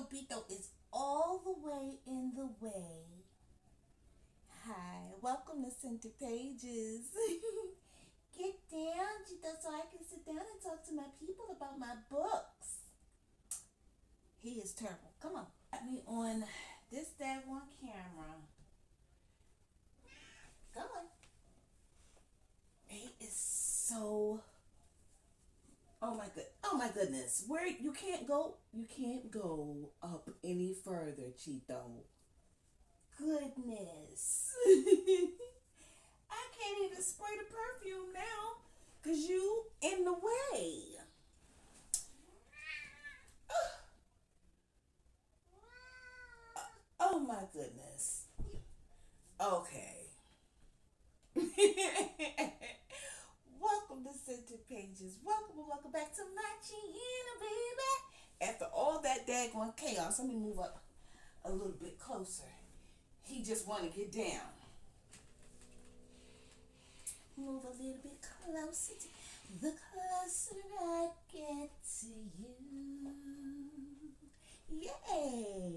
Bito is all the way in the way. Hi, welcome to Center Pages. Get down, Chito, so I can sit down and talk to my people about my books. He is terrible. Come on. Got me on this daggone camera. Come on. He is so. Oh my goodness. Where you can't go up any further, Chito. Goodness. I can't even spray the perfume now because you in the way. Oh my goodness. Okay. Welcome to Center Pages. Welcome back to my Chiena, baby. After all that daggone chaos, let me move up a little bit closer. He just want to get down. Move a little bit closer. The closer I get to you, yay,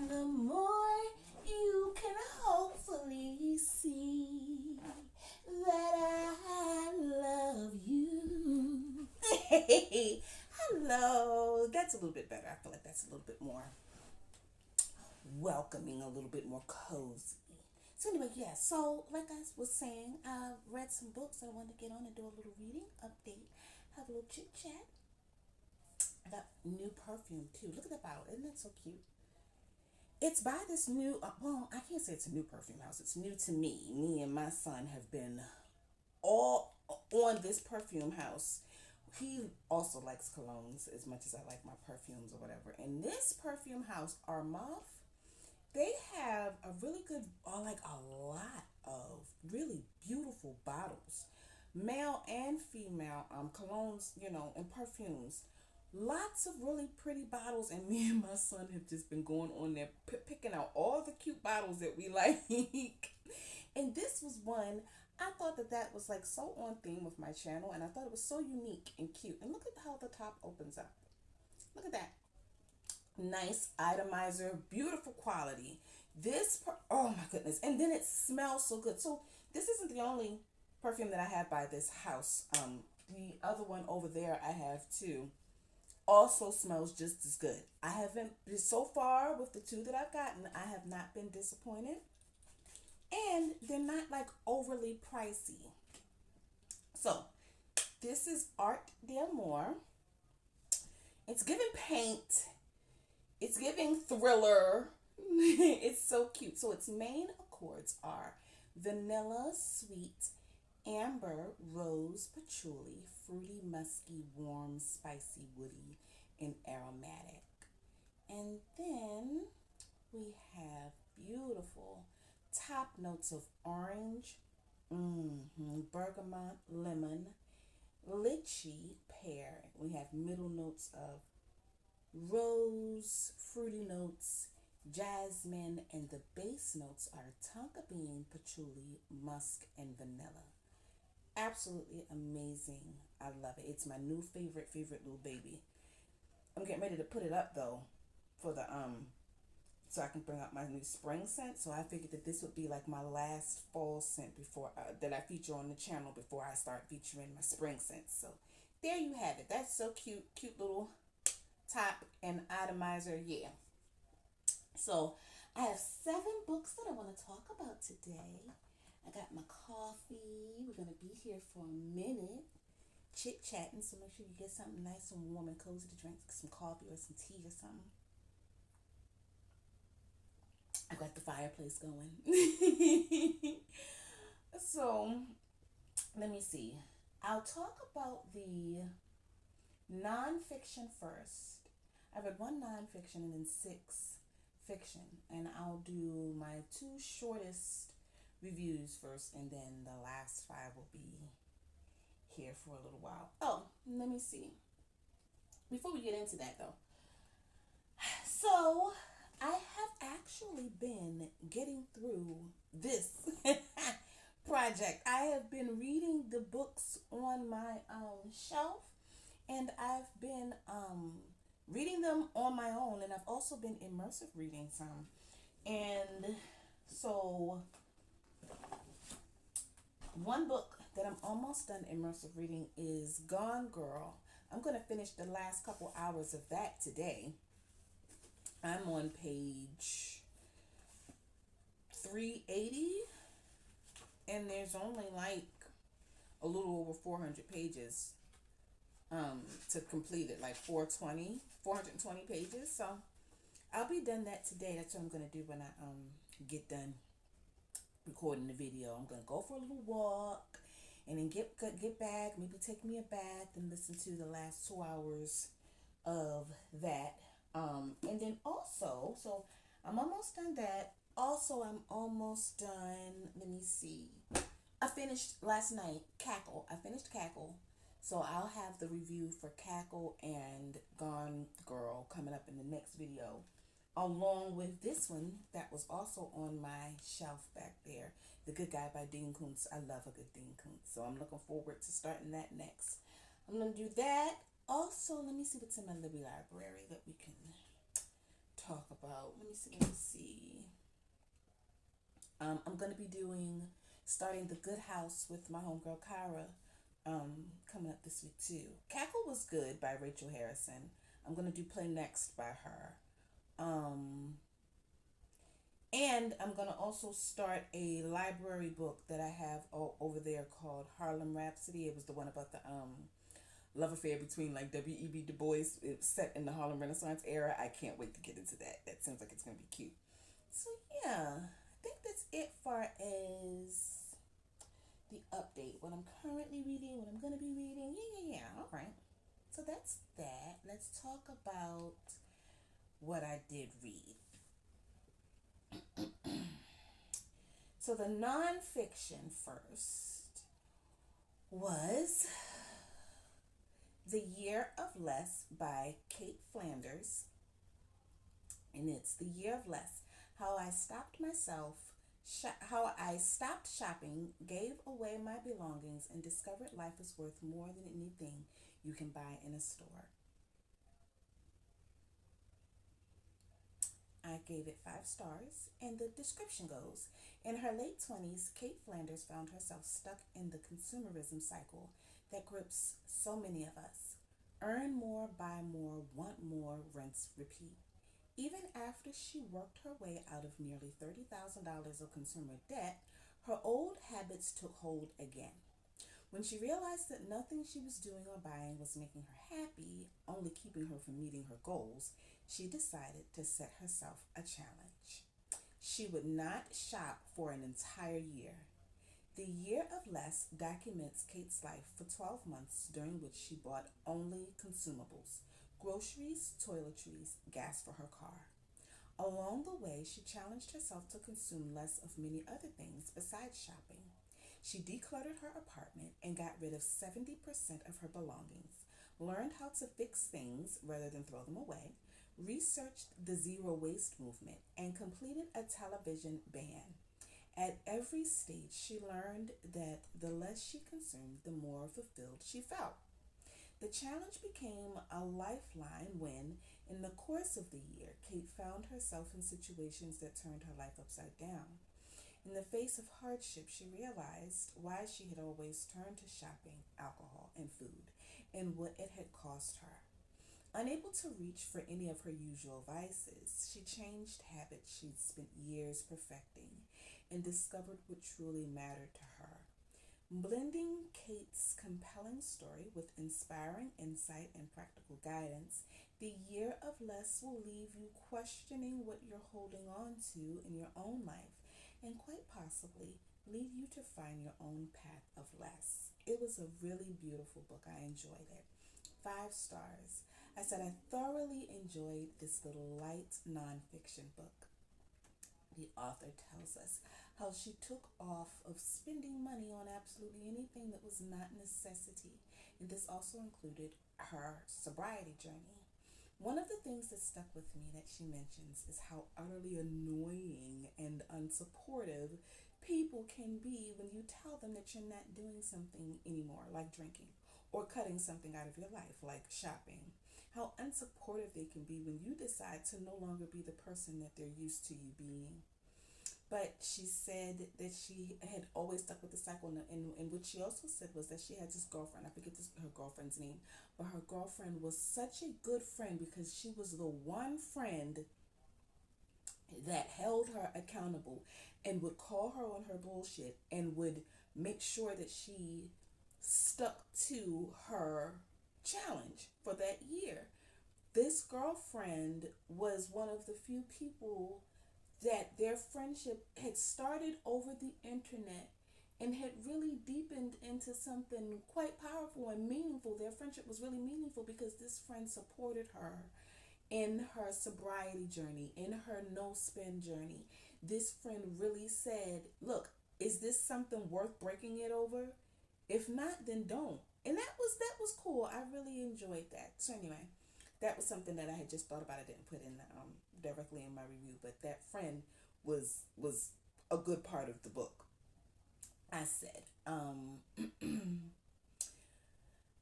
the more you can hopefully see that I love you. Hey, hello. That's a little bit better. I feel like that's a little bit more welcoming, a little bit more cozy. So anyway, yeah. So like I was saying, I read some books. I wanted to get on and do a little reading update, have a little chit chat. I got new perfume too. Look at that bottle. Isn't that so cute? It's by this new. Well, I can't say it's a new perfume house. It's new to me. Me and my son have been all on this perfume house. He also likes colognes as much as I like my perfumes or whatever. And this perfume house, Armaf, they have a really good, like a lot of really beautiful bottles, male and female colognes, and perfumes. Lots of really pretty bottles, and me and my son have just been going on there picking out all the cute bottles that we like. And this was one I thought that was like so on theme with my channel, and I thought it was so unique and cute. And look at how the top opens up. Look at that. Nice atomizer, beautiful quality. Oh my goodness. And then it smells so good. So this isn't the only perfume that I have by this house. The other one over there I have too. Also smells just as good. I haven't, so far with the two that I've gotten, I have not been disappointed. And they're not like overly pricey. So this is Art d'Amour. It's giving paint. It's giving thriller. It's so cute. So its main accords are vanilla, sweet, amber, rose, patchouli, fruity, musky, warm, spicy, woody, and aromatic. And then we have beautiful top notes of orange, bergamot, lemon, lychee, pear. We have middle notes of rose, fruity notes, jasmine, and the base notes are tonka bean, patchouli, musk, and vanilla. Absolutely amazing. I love it. It's my new favorite little baby. I'm getting ready to put it up though for the so I can bring out my new spring scent. So I figured that this would be like my last fall scent before that I feature on the channel before I start featuring my spring scents. So there you have it. That's so cute, cute little top and atomizer. Yeah. So I have 7 books that I want to talk about today. I got my coffee. We're gonna be here for a minute, chit chatting. So make sure you get something nice and warm and cozy to drink, some coffee or some tea or something. I got the fireplace going. So let me see. I'll talk about the nonfiction first. I read 1 nonfiction and then 6 fiction, and I'll do my 2 shortest reviews first, and then the last 5 will be here for a little while. Oh, let me see. Before we get into that though, so I have actually been getting through this project. I have been reading the books on my shelf, and I've been reading them on my own, and I've also been immersive reading some. And so, one book that I'm almost done immersive reading is Gone Girl. I'm going to finish the last couple hours of that today. I'm on page 380, and there's only like a little over 400 pages to complete it, like 420 pages. So I'll be done that today. That's what I'm going to do when I get done recording the video. I'm gonna go for a little walk, and then get back. Maybe take me a bath and listen to the last 2 hours of that. And then also, so I'm almost done that. Also, I'm almost done. Let me see. I finished last night Cackle. I finished Cackle. So I'll have the review for Cackle and Gone Girl coming up in the next video, along with this one that was also on my shelf back there, The Good Guy by Dean Koontz. I love a good Dean Koontz, so I'm looking forward to starting that next. I'm going to do that. Also, let me see what's in my Libby library that we can talk about. Let me see. I'm going to be starting The Good House with my homegirl Kyra, coming up this week too. Cackle was good by Rachel Harrison. I'm going to do Play Next by her. Um, and I'm going to also start a library book that I have over there called Harlem Rhapsody. It was the one about the love affair between like W.E.B. Du Bois. It's set in the Harlem Renaissance era. I can't wait to get into that. That seems like it's going to be cute. So, yeah, I think that's it far as the update. What I'm currently reading, what I'm going to be reading. Yeah. All right. So that's that. Let's talk about what I did read. So the nonfiction first was The Year of Less by Kate Flanders. And it's The Year of Less. How I stopped shopping, gave away my belongings, and discovered life is worth more than anything you can buy in a store. I gave it 5 stars, and the description goes: in her late 20s, Kate Flanders found herself stuck in the consumerism cycle that grips so many of us. Earn more, buy more, want more, rinse, repeat. Even after she worked her way out of nearly $30,000 of consumer debt, her old habits took hold again. When she realized that nothing she was doing or buying was making her happy, only keeping her from meeting her goals, she decided to set herself a challenge. She would not shop for an entire year. The Year of Less documents Kate's life for 12 months, during which she bought only consumables: groceries, toiletries, gas for her car. Along the way, she challenged herself to consume less of many other things besides shopping. She decluttered her apartment and got rid of 70% of her belongings, learned how to fix things rather than throw them away, researched the zero waste movement, and completed a television ban. At every stage, she learned that the less she consumed, the more fulfilled she felt. The challenge became a lifeline when, in the course of the year, Kate found herself in situations that turned her life upside down. In the face of hardship, she realized why she had always turned to shopping, alcohol, and food, and what it had cost her. Unable to reach for any of her usual vices, she changed habits she'd spent years perfecting and discovered what truly mattered to her. Blending Kate's compelling story with inspiring insight and practical guidance, The Year of Less will leave you questioning what you're holding on to in your own life, and quite possibly lead you to find your own path of less. It was a really beautiful book. I enjoyed it. 5 stars. I said I thoroughly enjoyed this little light nonfiction book. The author tells us how she took off of spending money on absolutely anything that was not necessity, and this also included her sobriety journey. One of the things that stuck with me that she mentions is how utterly annoying and unsupportive people can be when you tell them that you're not doing something anymore, like drinking, or cutting something out of your life, like shopping. how unsupportive they can be when you decide to no longer be the person that they're used to you being. But she said that she had always stuck with the cycle, and what she also said was that she had this girlfriend. I forget her girlfriend's name, but her girlfriend was such a good friend because she was the one friend that held her accountable and would call her on her bullshit and would make sure that she stuck to her challenge for that year. This girlfriend was one of the few people that their friendship had started over the internet and had really deepened into something quite powerful and meaningful. Their friendship was really meaningful because this friend supported her in her sobriety journey, in her no spin journey. This friend really said, look, is this something worth breaking it over? If not, then don't. And that was cool. I really enjoyed that. So anyway, that was something that I had just thought about. I didn't put in directly in my review, but that friend was a good part of the book. I said,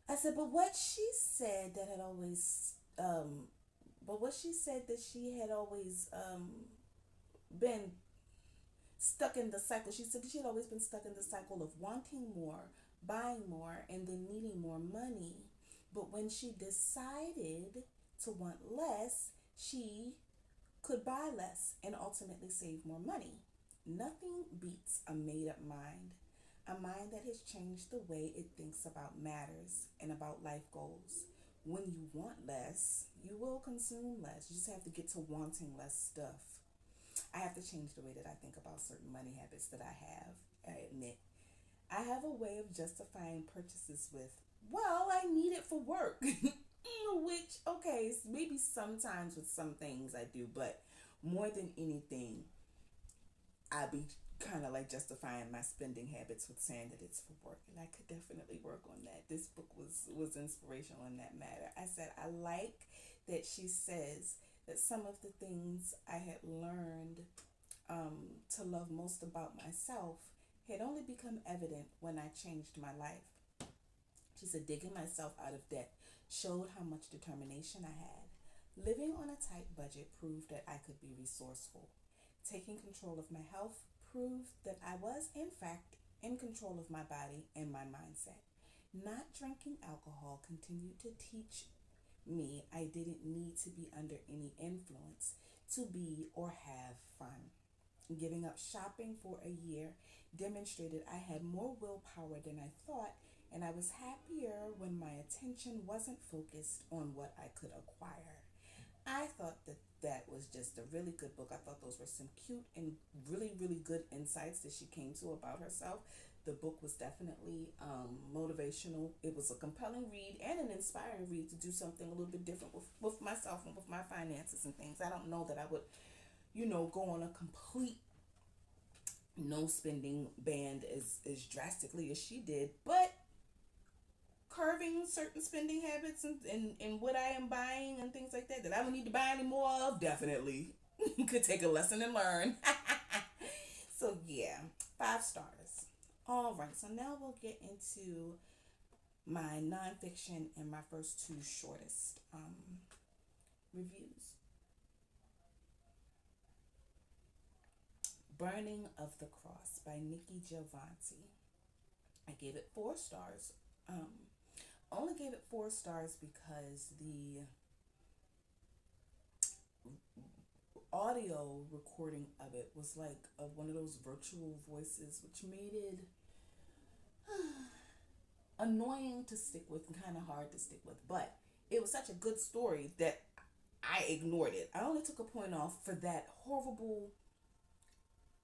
I said, but what she said that had always, but what she said that she had always been stuck in the cycle. She said that she had always been stuck in the cycle of wanting more, buying more, and then needing more money. But when she decided to want less, she could buy less and ultimately save more money. Nothing beats a made up mind, a mind that has changed the way it thinks about matters and about life goals. When you want less, you will consume less. You just have to get to wanting less stuff. I have to change the way that I think about certain money habits that I have. I admit. I have a way of justifying purchases with, well, I need it for work. Which, okay, maybe sometimes with some things I do, but more than anything, I be kind of like justifying my spending habits with saying that it's for work, and I could definitely work on that. This book was inspirational in that matter. I said I like that she says that some of the things I had learned to love most about myself had only become evident when I changed my life. She said digging myself out of debt showed how much determination I had. Living on a tight budget proved that I could be resourceful. Taking control of my health proved that I was, in fact, in control of my body and my mindset. Not drinking alcohol continued to teach me I didn't need to be under any influence to be or have fun. Giving up shopping for a year demonstrated I had more willpower than I thought, and I was happier when my attention wasn't focused on what I could acquire. I thought that that was just a really good book. I thought those were some cute and really, really good insights that she came to about herself. The book was definitely motivational. It was a compelling read and an inspiring read to do something a little bit different with myself and with my finances and things. I don't know that I would, go on a complete no spending ban as drastically as she did, but curving certain spending habits and what I am buying and things like that I don't need to buy any more of, definitely could take a lesson and learn. So yeah, 5 stars. All right, so now we'll get into my nonfiction and my first two shortest reviews. Burning of the Cross by Nikki Giovanni. I gave it 4 stars. Only gave it 4 stars because the audio recording of it was like one of those virtual voices, which made it annoying to stick with and kind of hard to stick with. But it was such a good story that I ignored it. I only took a point off for that horrible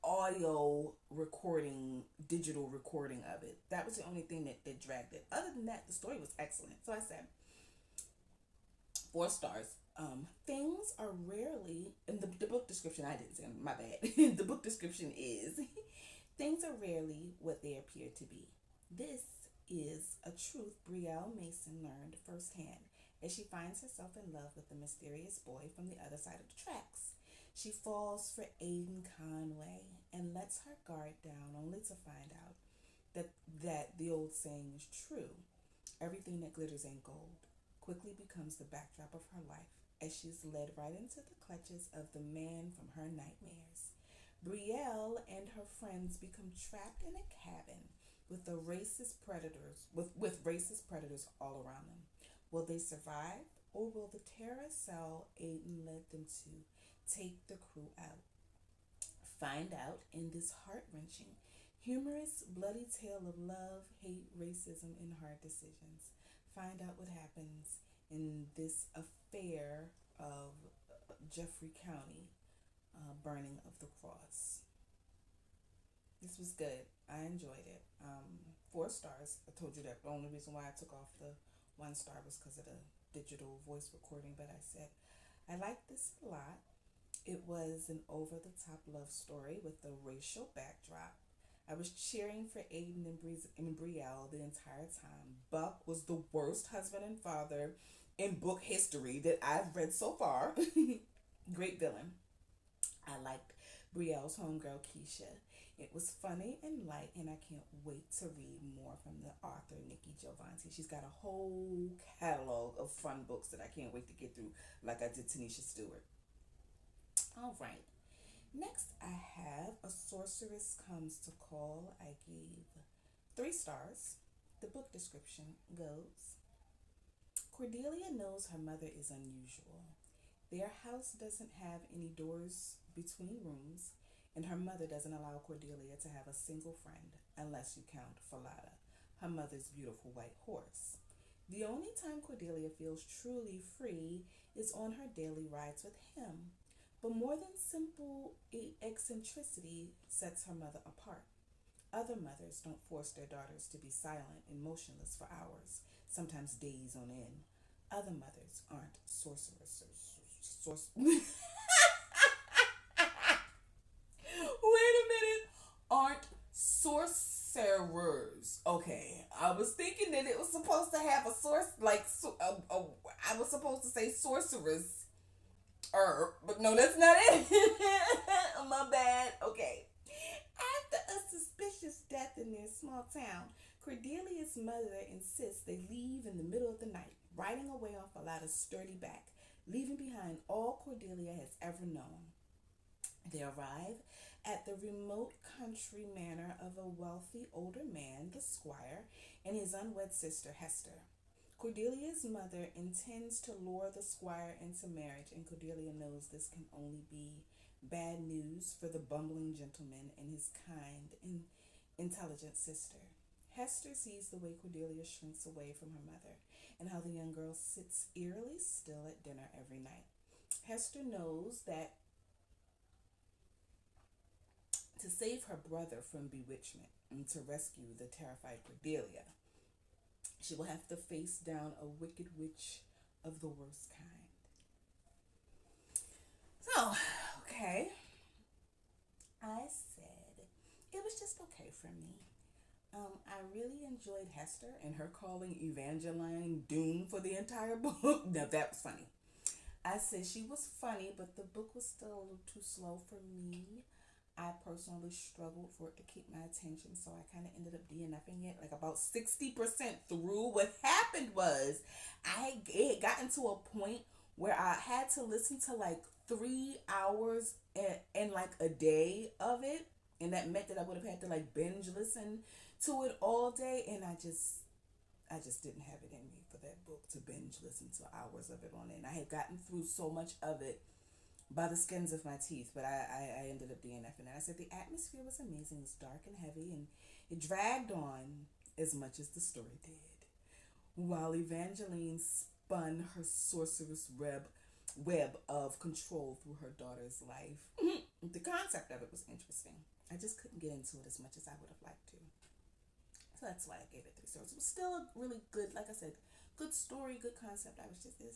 audio recording, digital recording of it. That was the only thing that dragged it. Other than that, the story was excellent. So I said 4 stars. Things are rarely, in the book description, I didn't say, my bad. The book description is things are rarely what they appear to be. This is a truth Brielle Mason learned firsthand as she finds herself in love with the mysterious boy from the other side of the tracks. She falls for Aiden Conway and lets her guard down only to find out that the old saying is true. Everything that glitters ain't gold. quickly becomes the backdrop of her life as she's led right into the clutches of the man from her nightmares. Brielle and her friends become trapped in a cabin with the racist predators with racist predators all around them. Will they survive, or will the terror cell Aiden led them to take the crew out? Find out in this heart wrenching, humorous, bloody tale of love, hate, racism, and hard decisions. Find out what happens in this affair of Jeffrey County burning of the cross. This was good. I enjoyed it. 4 stars. I told you that the only reason why I took off the 1 star was because of the digital voice recording, but I said I liked this a lot. It was an over the top love story with a racial backdrop. I was cheering for Aiden and Brielle the entire time. Buck was the worst husband and father in book history that I've read so far. Great villain. I liked Brielle's homegirl Keisha. It was funny and light, and I can't wait to read more from the author Nikki Giovanni. She's got a whole catalog of fun books that I can't wait to get through, like I did Tanisha Stewart. All right. Next, I have A Sorceress Comes to Call. I gave 3 stars. The book description goes: Cordelia knows her mother is unusual. Their house doesn't have any doors between rooms, and her mother doesn't allow Cordelia to have a single friend, unless you count Falada, her mother's beautiful white horse. The only time Cordelia feels truly free is on her daily rides with him. But more than simple eccentricity sets her mother apart. Other mothers don't force their daughters to be silent and motionless for hours, sometimes days on end. Other mothers aren't sorceresses. Wait a minute. Aren't sorcerers. Okay, I was thinking that it was supposed to have a source, like, I was supposed to say sorceress. But no, that's not it. My bad. Okay. After a suspicious death in their small town, Cordelia's mother insists they leave in the middle of the night, riding away on Falada's sturdy back, leaving behind all Cordelia has ever known. They arrive at the remote country manor of a wealthy older man, the squire, and his unwed sister, Hester. Cordelia's mother intends to lure the squire into marriage, and Cordelia knows this can only be bad news for the bumbling gentleman and his kind and intelligent sister. Hester sees the way Cordelia shrinks away from her mother and how the young girl sits eerily still at dinner every night. Hester knows that to save her brother from bewitchment and to rescue the terrified Cordelia, she will have to face down a wicked witch of the worst kind. So, okay, I said it was just okay for me. I really enjoyed Hester and her calling Evangeline Doom for the entire book. Now that was funny. I said she was funny, but the book was still a little too slow for me. I personally struggled for it to keep my attention, so I kind of ended up DNFing it like about 60% through. What happened was it had gotten to a point where I had to listen to like 3 hours and like a day of it, and that meant that I would have had to like binge listen to it all day, and I just didn't have it in me for that book to binge listen to hours of it on it. And I had gotten through so much of it by the skins of my teeth, but I ended up DNFing it. I said the atmosphere was amazing. It was dark and heavy, and it dragged on as much as the story did. While Evangeline spun her sorceress web of control through her daughter's life. The concept of it was interesting. I just couldn't get into it as much as I would have liked to. So that's why I gave it 3 stars. It was still a really good, like I said, good story, good concept. It's a little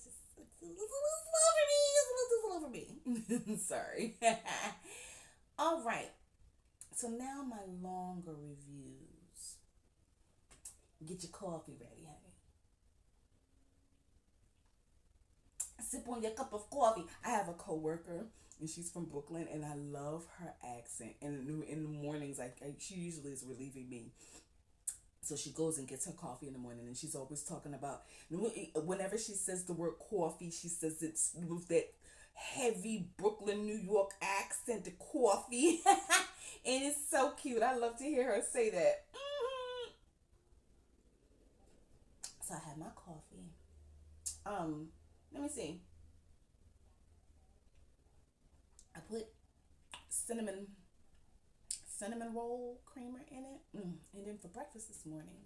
slow for me. Sorry. All right. So now my longer reviews. Get your coffee ready, honey. Sip on your cup of coffee. I have a coworker, and she's from Brooklyn, and I love her accent. And in the mornings, she usually is relieving me. So she goes and gets her coffee in the morning, and she's always talking about, whenever she says the word coffee, she says it's with that heavy Brooklyn, New York accent, the coffee. And it's so cute. I love to hear her say that. So I have my coffee. Let me see. I put cinnamon cinnamon roll creamer in it. And then for breakfast this morning,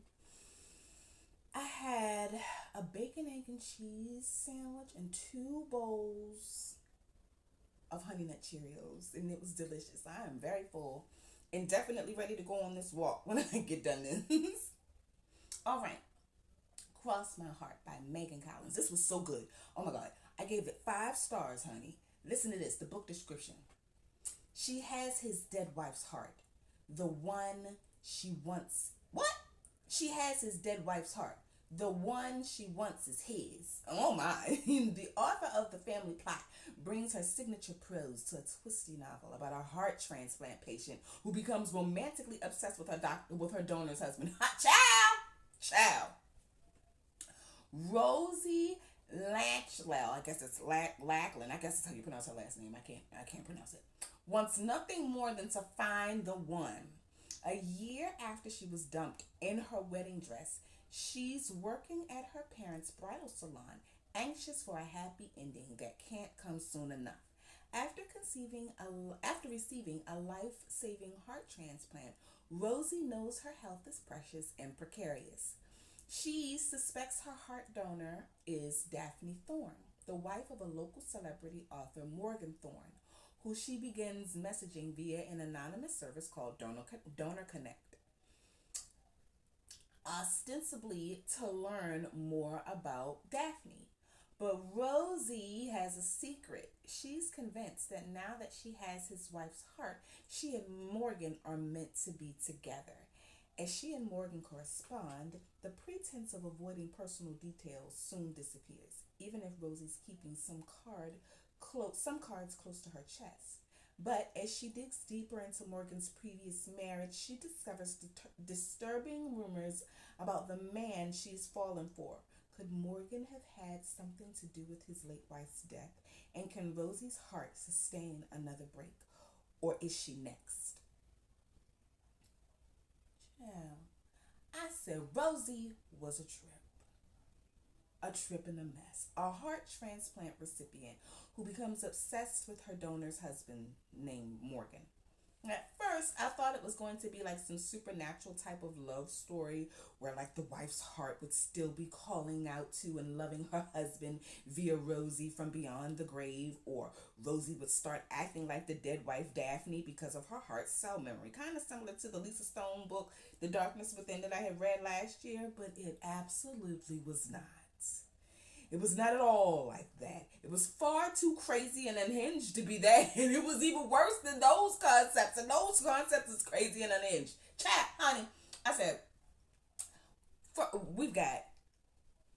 I had a bacon, egg, and cheese sandwich and 2 bowls of Honey Nut Cheerios, and it was delicious. I am very full and definitely ready to go on this walk when I get done this. All right. Cross My Heart by Megan Collins. This was so good. Oh my God. I gave it 5 stars, honey. Listen to this, the book description. She has his dead wife's heart. The one she wants. What? She has his dead wife's heart. The one she wants is his. Oh my. The author of The Family Plot brings her signature prose to a twisty novel about a heart transplant patient who becomes romantically obsessed with her donor's husband. Ciao. Rosie Lachlan, I guess it's Lachlan. I guess that's how you pronounce her last name. I can't pronounce it. Wants nothing more than to find the one. A year after she was dumped in her wedding dress, she's working at her parents' bridal salon, anxious for a happy ending that can't come soon enough. After receiving a life-saving heart transplant, Rosie knows her health is precious and precarious. She suspects her heart donor is Daphne Thorne, the wife of a local celebrity author, Morgan Thorne, who she begins messaging via an anonymous service called Donor Connect, ostensibly to learn more about Daphne. But Rosie has a secret. She's convinced that now that she has his wife's heart, she and Morgan are meant to be together. As she and Morgan correspond, the pretense of avoiding personal details soon disappears, even if Rosie's keeping some cards close to her chest. But as she digs deeper into Morgan's previous marriage, she discovers disturbing rumors about the man she's fallen for. Could Morgan have had something to do with his late wife's death? And can Rosie's heart sustain another break? Or is she next? Yeah. I said Rosie was a trip and a mess. A heart transplant recipient who becomes obsessed with her donor's husband named Morgan. At first, I thought it was going to be like some supernatural type of love story where like the wife's heart would still be calling out to and loving her husband via Rosie from beyond the grave, or Rosie would start acting like the dead wife Daphne because of her heart cell memory. Kind of similar to the Lisa Stone book, The Darkness Within, that I had read last year, but it absolutely was not. It was not at all like that. It was far too crazy and unhinged to be that. And it was even worse than those concepts. And those concepts is crazy and unhinged. Chat, honey. I said, we've got,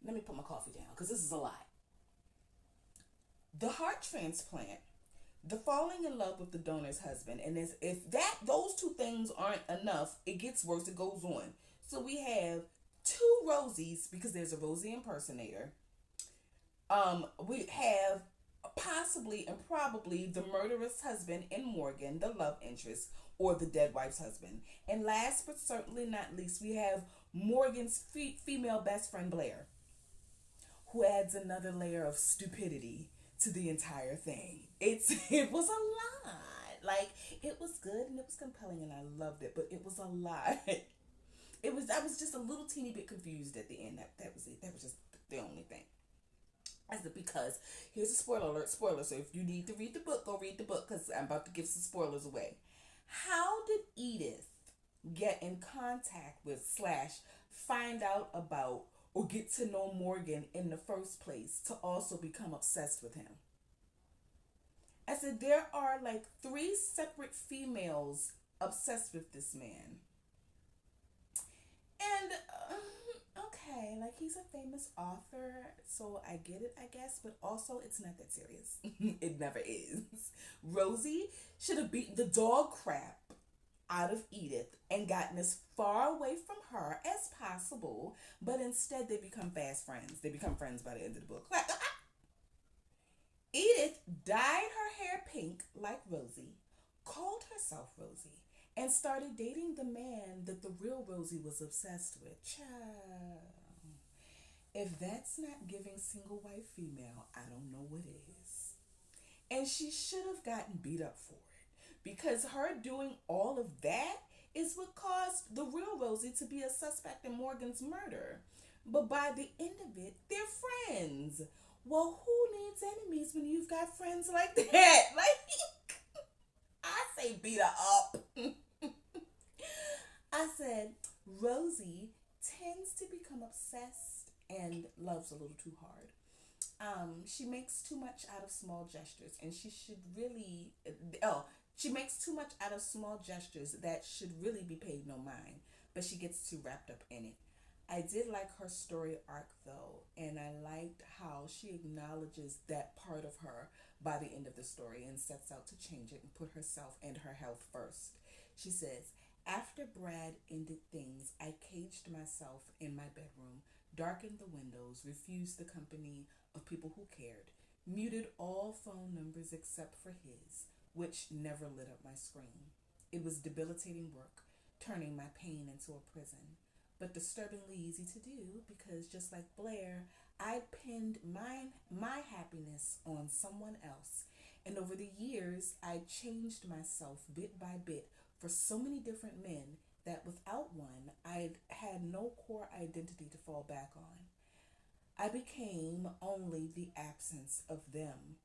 let me put my coffee down because this is a lot. The heart transplant, the falling in love with the donor's husband, and if those two things aren't enough, it gets worse. It goes on. So we have 2 Rosies, because there's a Rosie impersonator. We have possibly and probably the murderous husband in Morgan, the love interest, or the dead wife's husband. And last but certainly not least, we have Morgan's female best friend Blair, who adds another layer of stupidity to the entire thing. It was a lot. Like, it was good and it was compelling and I loved it, but it was a lot. I was just a little teeny bit confused at the end. That was it. That was just the only thing. Because here's a spoiler alert. Spoiler. So if you need to read the book, go read the book because I'm about to give some spoilers away. How did Edith get in contact with / find out about or get to know Morgan in the first place to also become obsessed with him? I said there are like 3 separate females obsessed with this man. And okay, like he's a famous author, so I get it, I guess, but also it's not that serious. It never is. Rosie should have beaten the dog crap out of Edith and gotten as far away from her as possible, but instead they become fast friends. They become friends by the end of the book. Like, Edith dyed her hair pink like Rosie, called herself Rosie, and started dating the man that the real Rosie was obsessed with. Child. If that's not giving single white female, I don't know what is. And she should have gotten beat up for it. Because her doing all of that is what caused the real Rosie to be a suspect in Morgan's murder. But by the end of it, they're friends. Well, who needs enemies when you've got friends like that? Like, I say beat her up. I said, Rosie tends to become obsessed and loves a little too hard. She makes too much out of small gestures, and she should really. Oh, she makes too much out of small gestures that should really be paid no mind, but she gets too wrapped up in it. I did like her story arc though, and I liked how she acknowledges that part of her by the end of the story and sets out to change it and put herself and her health first. She says, after Brad ended things, I caged myself in my bedroom, darkened the windows, refused the company of people who cared, muted all phone numbers except for his, which never lit up my screen. It was debilitating work, turning my pain into a prison, but disturbingly easy to do because just like Blair, I pinned my happiness on someone else. And over the years, I changed myself bit by bit for so many different men that without one, I had no core identity to fall back on. I became only the absence of them,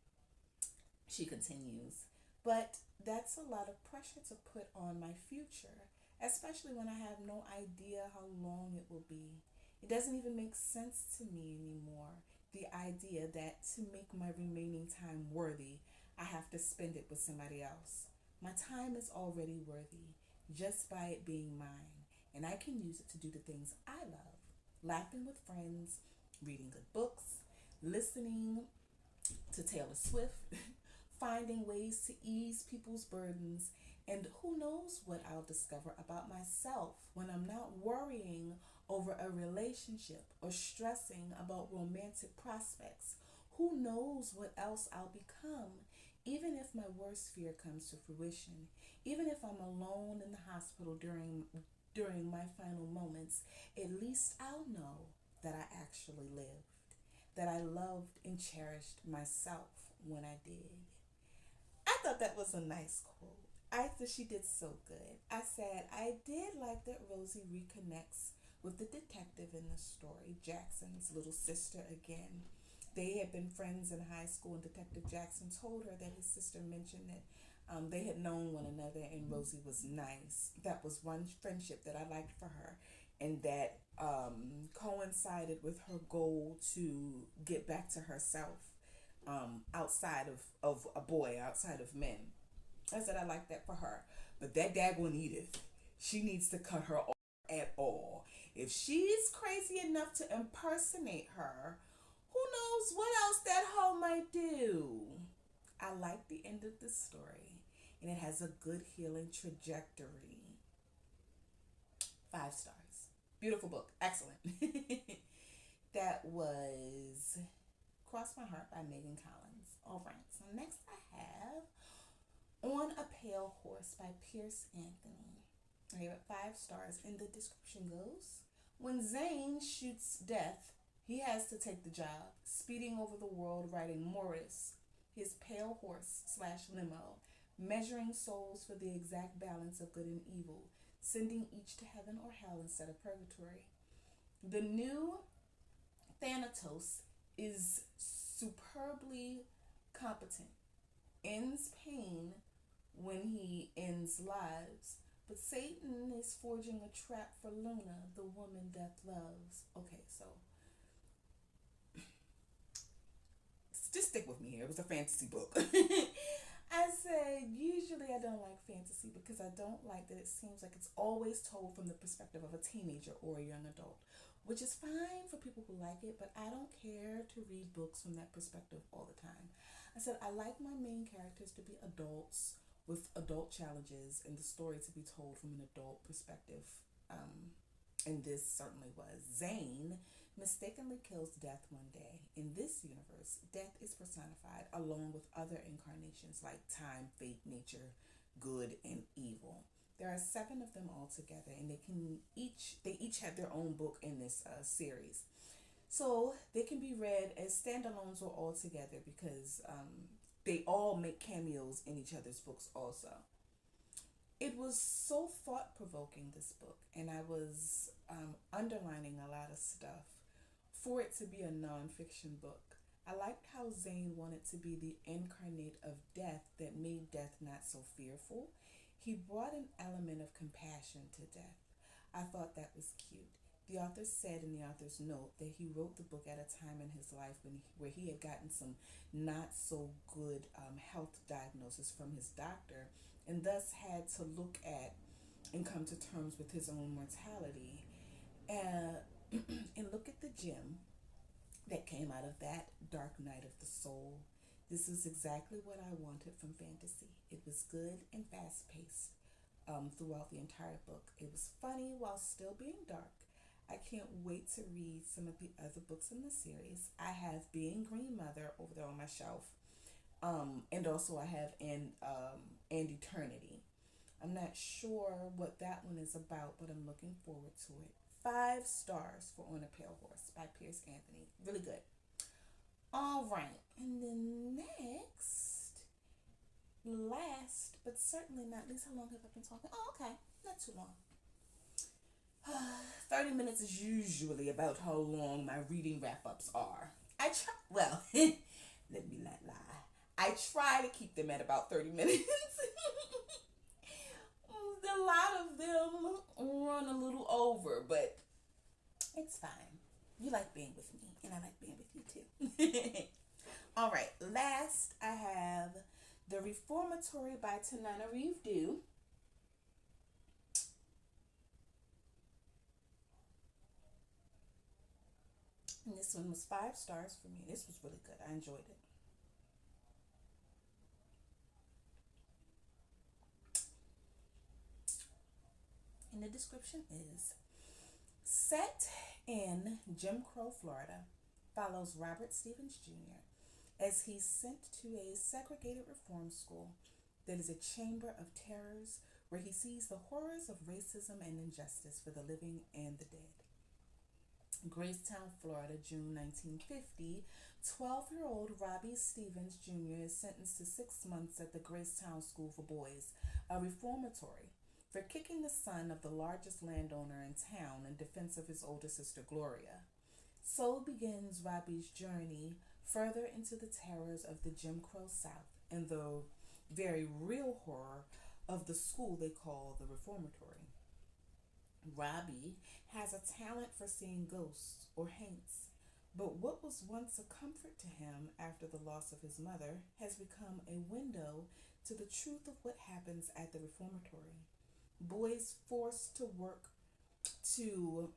she continues. But that's a lot of pressure to put on my future, especially when I have no idea how long it will be. It doesn't even make sense to me anymore. The idea that to make my remaining time worthy, I have to spend it with somebody else. My time is already worthy just by it being mine, and I can use it to do the things I love, laughing with friends, reading good books, listening to Taylor Swift, finding ways to ease people's burdens, and who knows what I'll discover about myself when I'm not worrying over a relationship or stressing about romantic prospects. Who knows what else I'll become, even if my worst fear comes to fruition, even if I'm alone in the hospital during my final moments, at least I'll know that I actually lived, that I loved and cherished myself when I did. I thought that was a nice quote. I thought she did so good. I said, I did like that Rosie reconnects with the detective in the story, Jackson's little sister again. They had been friends in high school, and Detective Jackson told her that his sister mentioned that they had known one another and Rosie was nice. That was one friendship that I liked for her, and that coincided with her goal to get back to herself outside of a boy, outside of men. I said I like that for her. But that daggone Edith, she needs to cut her off at all. If she's crazy enough to impersonate her, who knows what else that hoe might do? I like the end of the story, and it has a good healing trajectory. 5 stars. Beautiful book. Excellent. That was Cross My Heart by Megan Collins. All right, so next I have On a Pale Horse by Pierce Anthony. I gave it 5 stars, and the description goes, when Zane shoots death, he has to take the job, speeding over the world riding Morris, his pale horse slash limo, measuring souls for the exact balance of good and evil, sending each to heaven or hell instead of purgatory. The new Thanatos is superbly competent, ends pain when he ends lives, but Satan is forging a trap for Luna, the woman death loves. Okay, so just stick with me here. It was a fantasy book. I said, usually I don't like fantasy because I don't like that it seems like it's always told from the perspective of a teenager or a young adult, which is fine for people who like it, but I don't care to read books from that perspective all the time. I said, I like my main characters to be adults with adult challenges and the story to be told from an adult perspective. Um, and this certainly was. Zane mistakenly kills Death one day. In this universe, Death is personified along with other incarnations like time, fate, nature, good, and evil. There are seven of them all together, and they each have their own book in this series. So they can be read as standalones or all together because they all make cameos in each other's books also. It was so thought provoking, this book, and I was underlining a lot of stuff for it to be a nonfiction book. I liked how Zane wanted to be the incarnate of death that made death not so fearful. He brought an element of compassion to death. I thought that was cute. The author said in the author's note that he wrote the book at a time in his life where he had gotten some not so good health diagnosis from his doctor and thus had to look at and come to terms with his own mortality. Uh, and look at the gem that came out of that dark night of the soul. This is exactly what I wanted from fantasy. It was good and fast paced throughout the entire book. It was funny while still being dark. I can't wait to read some of the other books in the series. I have Being Green Mother over there on my shelf, and also I have and Eternity. I'm not sure what that one is about, but I'm looking forward to it. 5 stars for On a Pale Horse by Pierce Anthony. Really good. All right, and then next, last but certainly not least, how long have I been talking? Oh, okay, not too long. 30 minutes is usually about how long my reading wrap ups are. I try, well, let me not lie. I try to keep them at about 30 minutes. A lot of them run a little over, but it's fine. You like being with me, and I like being with you too. All right, last I have The Reformatory by Tananarive Due. And this one was 5 stars for me. This was really good. I enjoyed it. And the description is set in Jim Crow, Florida, follows Robert Stevens Jr. as he's sent to a segregated reform school that is a chamber of terrors where he sees the horrors of racism and injustice for the living and the dead. Gracetown, Florida, June 1950. 12-year-old Robbie Stevens Jr. is sentenced to 6 months at the Gracetown School for Boys, a reformatory, for kicking the son of the largest landowner in town in defense of his older sister Gloria. So begins Robbie's journey further into the terrors of the Jim Crow South and the very real horror of the school they call the reformatory. Robbie has a talent for seeing ghosts or haints, but what was once a comfort to him after the loss of his mother has become a window to the truth of what happens at the reformatory. Boys forced to work to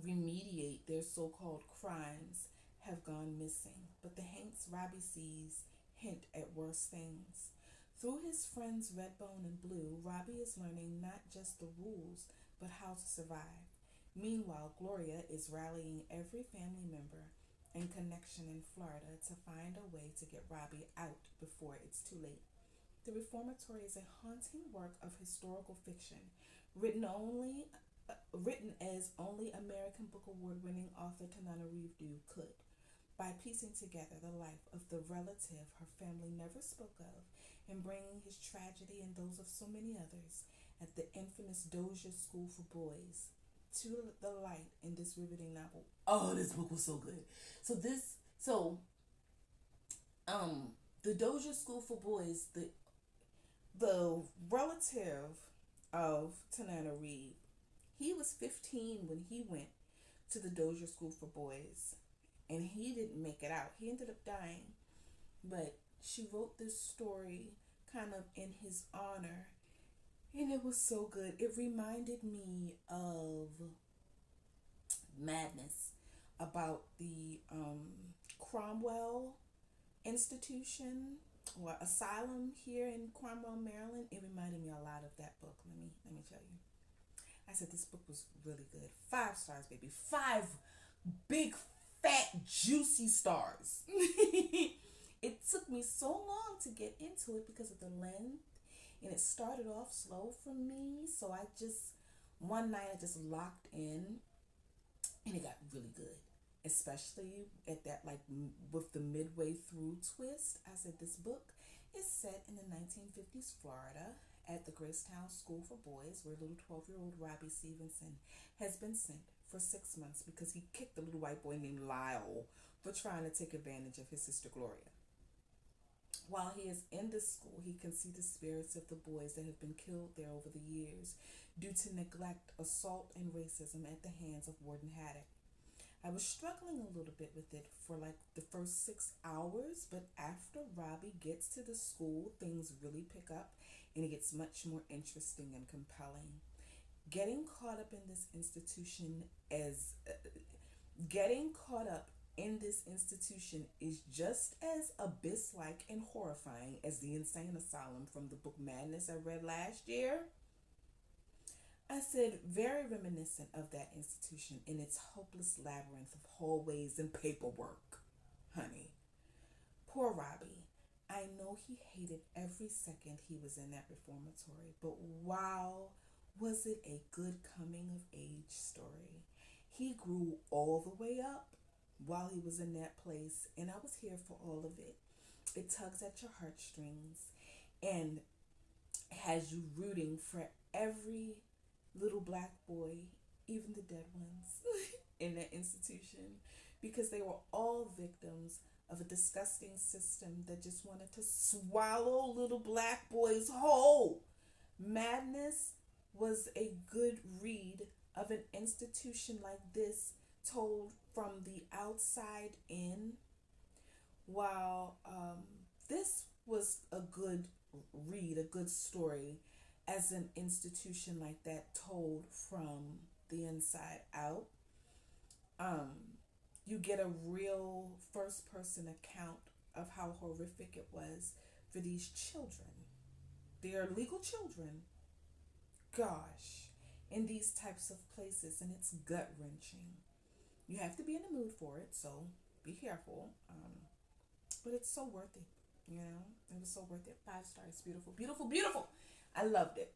remediate their so called crimes have gone missing, but the haints Robbie sees hint at worse things. Through his friends Redbone and Blue, Robbie is learning not just the rules, but how to survive. Meanwhile, Gloria is rallying every family member and connection in Florida to find a way to get Robbie out before it's too late. The Reformatory is a haunting work of historical fiction, written only written as only American Book Award winning author Tananarive Due could, by piecing together the life of the relative her family never spoke of and bringing his tragedy and those of so many others at the infamous Dozier School for Boys to the light in this riveting novel. Oh, this book was so good. So this, so the Dozier School for Boys, the relative of Tananarive, he was 15 when he went to the Dozier School for Boys, and he didn't make it out. He ended up dying, but she wrote this story kind of in his honor, and it was so good. It reminded me of Madness, about the Cromwell institution well, Asylum here in Cromwell, Maryland. It reminded me a lot of that book. Let me tell you. I said this book was really good. 5 stars, baby. 5 big, fat, juicy stars. It took me so long to get into it because of the length, and it started off slow for me. So I just one night I just locked in, and it got really good. Especially at that with the midway through twist. I said this book is set in the 1950s Florida at the Gracetown School for Boys, where little 12-year-old Robbie Stevenson has been sent for 6 months because he kicked a little white boy named Lyle for trying to take advantage of his sister Gloria. While he is in the school, he can see the spirits of the boys that have been killed there over the years due to neglect, assault, and racism at the hands of Warden Haddock. I was struggling a little bit with it for like the first 6 hours, but after Robbie gets to the school, things really pick up and it gets much more interesting and compelling. Getting caught up in this institution as getting caught up in this institution is just as abyss like and horrifying as the insane asylum from the book Madness I read last year. I said, very reminiscent of that institution in its hopeless labyrinth of hallways and paperwork. Honey, poor Robbie. I know he hated every second he was in that reformatory, but wow, was it a good coming of age story. He grew all the way up while he was in that place, and I was here for all of it. It tugs at your heartstrings and has you rooting for every little black boy, even the dead ones, in that institution, because they were all victims of a disgusting system that just wanted to swallow little black boys whole. Madness was a good read of an institution like this told from the outside in, while this was a good read, a good story as an institution like that told from the inside out. Um, you get a real first person account of how horrific it was for these children. They are legal children, gosh, in these types of places, and it's gut wrenching. You have to be in the mood for it, so be careful. But it's so worth it. It was so worth it. 5 stars, beautiful, beautiful, beautiful. I loved it.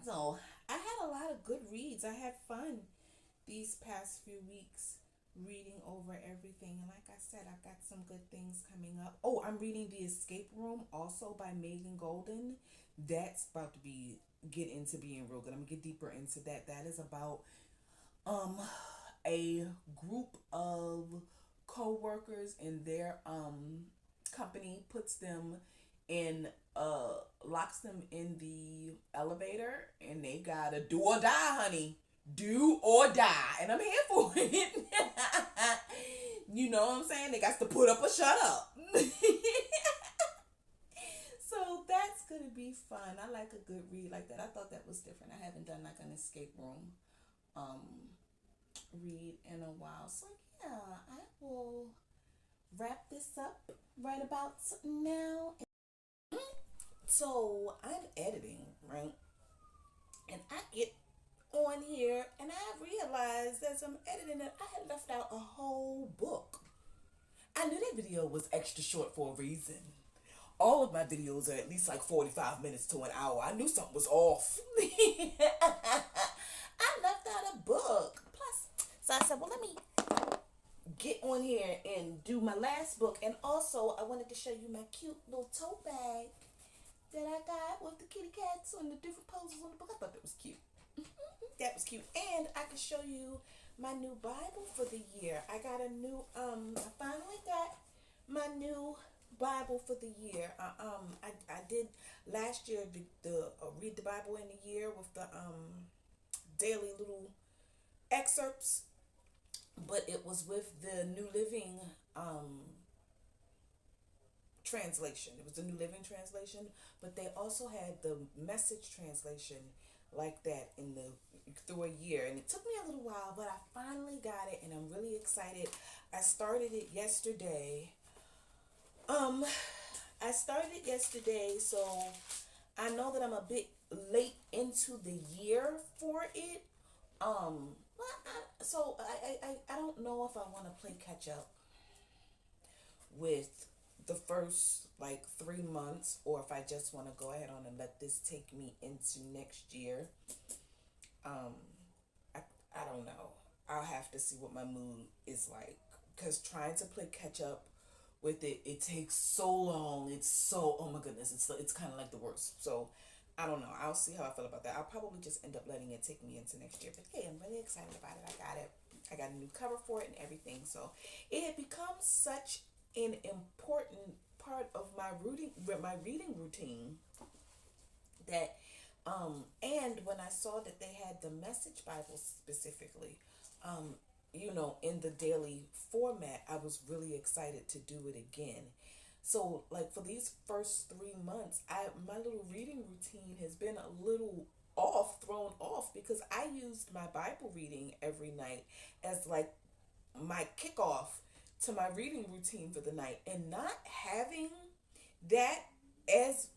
So I had a lot of good reads. I had fun these past few weeks reading over everything. And like I said, I've got some good things coming up. Oh, I'm reading The Escape Room, also by Megan Golden. That's about to be get into being real good. I'm gonna get deeper into that. That is about um a group of co-workers and their company puts them in locks them in the elevator, and they gotta do or die, honey. Do or die. And I'm here for it. You know what I'm saying? They got to put up or shut up. So that's gonna be fun. I like a good read like that. I thought that was different. I haven't done like an escape room um read in a while. So yeah, I will wrap this up right about now. So I'm editing, right? And I get on here and I realized as I'm editing it, I had left out a whole book. I knew that video was extra short for a reason. All of my videos are at least like 45 minutes to an hour. I knew something was off. I left out a book. Plus, so I said, well, let me get on here and do my last book. And also, I wanted to show you my cute little tote bag that I got with the kitty cats on the different poses on the book. I thought that was cute. That was cute. And I can show you my new Bible for the year. I got a new, I finally got my new Bible for the year. I did last year the read the Bible in a year with the daily little excerpts, but it was with the New Living translation. It was the New Living translation, but they also had the Message translation like that in the through a year, and it took me a little while, but I finally got it and I'm really excited. I started it yesterday. I started yesterday, so I know that I'm a bit late into the year for it. I don't know if I want to play catch up with the first like 3 months, or if I just want to go ahead on and let this take me into next year. Um, I I don't know. I'll have to see what my mood is like. Cause trying to play catch up with it takes so long. It's so, oh my goodness, it's kind of like the worst. So I don't know. I'll see how I feel about that. I'll probably just end up letting it take me into next year. But hey, I'm really excited about it. I got it. I got a new cover for it and everything. So it had become such an important part of my reading routine that and when I saw that they had the Message Bible specifically, um in the daily format, I was really excited to do it again. So like for these first 3 months, I my little reading routine has been a little thrown off, because I used my Bible reading every night as like my kickoff to my reading routine for the night, and not having that as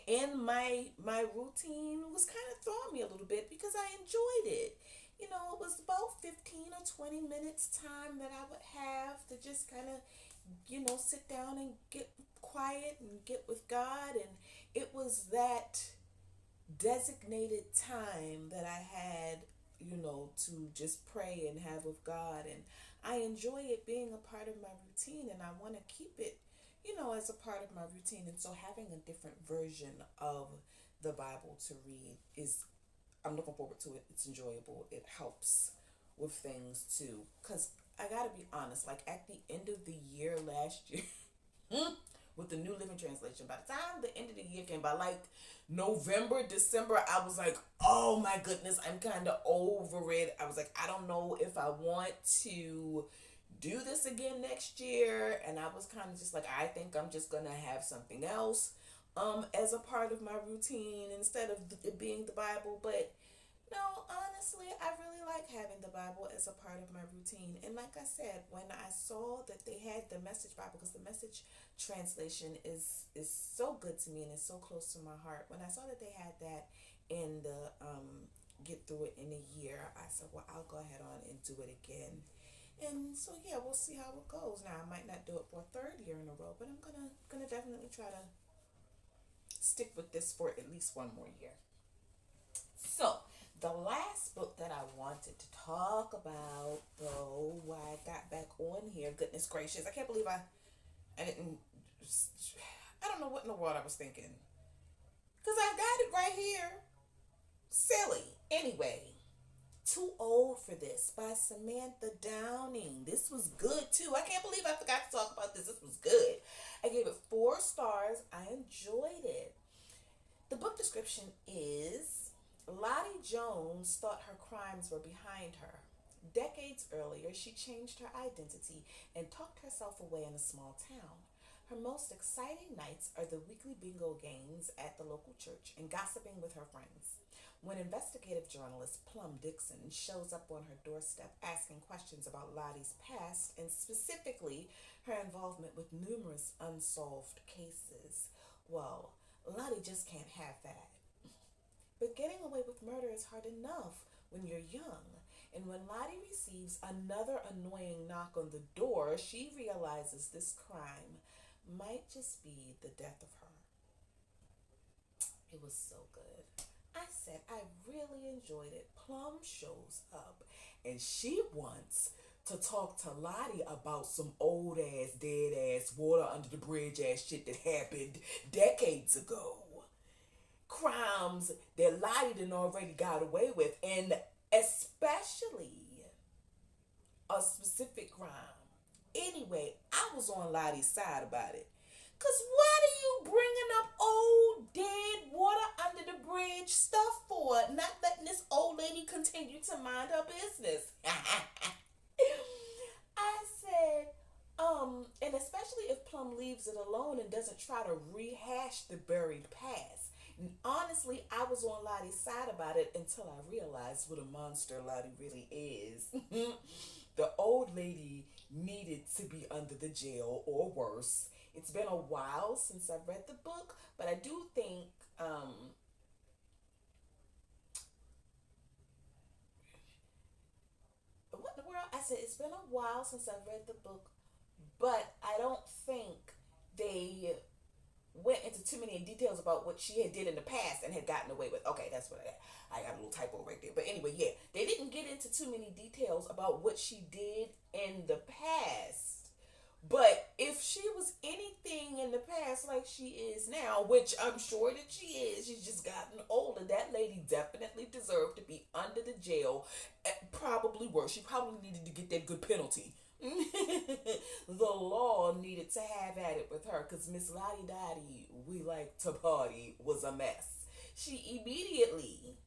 in my routine was kind of throwing me a little bit, because I enjoyed it. It was about 15 or 20 minutes time that I would have to just kind of, sit down and get quiet and get with God. And it was that designated time that I had, to just pray and have with God. And I enjoy it being a part of my routine, and I want to keep it, as a part of my routine. And so having a different version of the Bible to read is, I'm looking forward to it. It's enjoyable. It helps with things too. Because I got to be honest, like at the end of the year last year, with the New Living Translation, by the time the end of the year came, by like November, December, I was like, oh my goodness, I'm kind of over it. I was like, I don't know if I want to do this again next year. And I was kind of just like, I think I'm just going to have something else as a part of my routine instead of it being the Bible. But no, honestly, I really like having the Bible as a part of my routine. And like I said, when I saw that they had the Message Bible, because the Message translation is so good to me and is so close to my heart. When I saw that they had that in the get through it in a year, I said, well, I'll go ahead on and do it again. And so yeah, we'll see how it goes. Now I might not do it for a third year in a row, but I'm gonna definitely try to stick with this for at least one more year. So, the last book that I wanted to talk about, though, why I got back on here, goodness gracious, I can't believe I didn't, I don't know what in the world I was thinking. Because I got it right here. Silly. Anyway, Too Old for This by Samantha Downing. This was good, too. I can't believe I forgot to talk about this. This was good. I gave it 4 stars. I enjoyed it. The book description is: Lottie Jones thought her crimes were behind her. Decades earlier, she changed her identity and tucked herself away in a small town. Her most exciting nights are the weekly bingo games at the local church and gossiping with her friends. When investigative journalist Plum Dixon shows up on her doorstep asking questions about Lottie's past, and specifically her involvement with numerous unsolved cases, well, Lottie just can't have that. But getting away with murder is hard enough when you're young. And when Lottie receives another annoying knock on the door, she realizes this crime might just be the death of her. It was so good. I said I really enjoyed it. Plum shows up and she wants to talk to Lottie about some old ass, dead ass, water under the bridge ass shit that happened decades ago. Crimes that Lottie done already got away with, and especially a specific crime. Anyway, I was on Lottie's side about it. Cause what are you bringing up old dead water under the bridge stuff for? Not letting this old lady continue to mind her business. I said, and especially if Plum leaves it alone and doesn't try to rehash the buried past. And honestly, I was on Lottie's side about it until I realized what a monster Lottie really is. The old lady needed to be under the jail or worse It's been a while since I've read the book, but I do think what in the world? I said it's been a while since I've read the book, but I don't think they went into too many details about what she had did in the past and had gotten away with. Okay, that's what I got a little typo right there. But anyway, yeah, they didn't get into too many details about what she did in the past. But if she was anything in the past like she is now, which I'm sure that she is, she's just gotten older. That lady definitely deserved to be under the jail. Probably worse. She probably needed to get that good penalty. The law needed to have at it with her because Miss Lottie Dottie, we like to party, was a mess. She immediately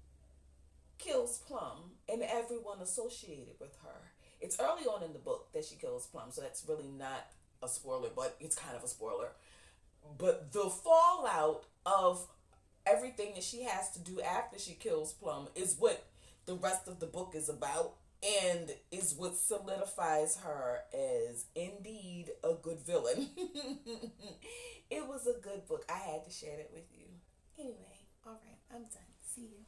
kills Plum and everyone associated with her. It's early on in the book that she kills Plum, so that's really not a spoiler, but it's kind of a spoiler. But the fallout of everything that she has to do after she kills Plum is what the rest of the book is about and is what solidifies her as indeed a good villain. It was a good book. I had to share it with you. Anyway, all right, I'm done. See you.